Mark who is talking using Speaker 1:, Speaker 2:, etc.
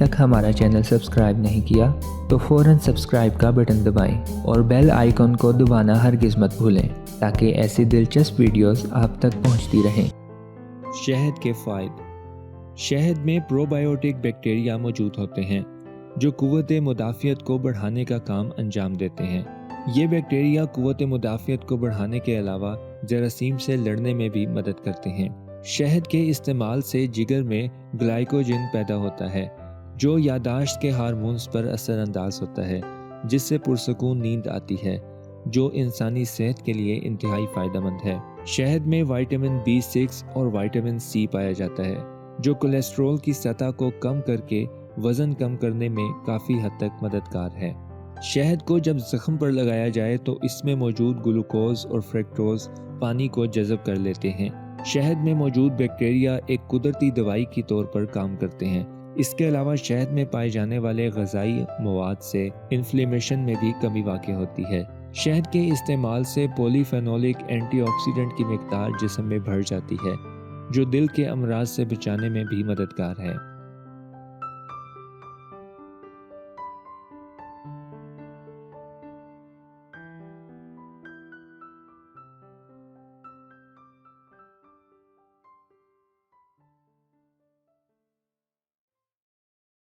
Speaker 1: तक हमारा channel subscribe नहीं किया तो फ़ौरन सब्सक्राइब का बटन दबाएं और बेल आइकन को दबाना हरगिज़ मत भूलें ताकि ऐसी दिलचस्प वीडियोस आप तक पहुंचती रहें।
Speaker 2: शहद के फ़ायदे। शहद में प्रोबायोटिक बैक्टीरिया मौजूद होते हैं जो क़ुव्वत मुदाफ़ियत को बढ़ाने का काम अंजाम देते हैं। ये बैक्टीरिया क़ुव्वत मुदाफ़ियत को बढ़ाने के अलावा जरासीम से लड़ने में भी मदद करते हैं। शहद के इस्तेमाल से जिगर में ग्लाइकोजन पैदा होता है जो यादाश्त के हार्मोन्स पर असरअंदाज होता है, जिससे पुरसकून नींद आती है जो इंसानी सेहत के लिए इंतहाई फ़ायदेमंद है। शहद में विटामिन B6 और विटामिन C पाया जाता है जो कोलेस्ट्रॉल की सतह को कम करके वज़न कम करने में काफ़ी हद तक मददगार है। शहद को जब ज़ख्म पर लगाया जाए तो इसमें मौजूद ग्लूकोज और फ्रक्टोज पानी को जज़ब कर लेते हैं। शहद में मौजूद बैक्टीरिया एक कुदरती दवाई की तौर पर काम करते हैं। इसके अलावा शहद में पाए जाने वाले ग़िज़ाई मवाद से इन्फ्लेमेशन में भी कमी वाक़ई होती है। शहद के इस्तेमाल से पॉलीफेनोलिक एंटीऑक्सीडेंट की मिक़दार जिस्म में बढ़ जाती है जो दिल के अमराज से बचाने में भी मददगार है।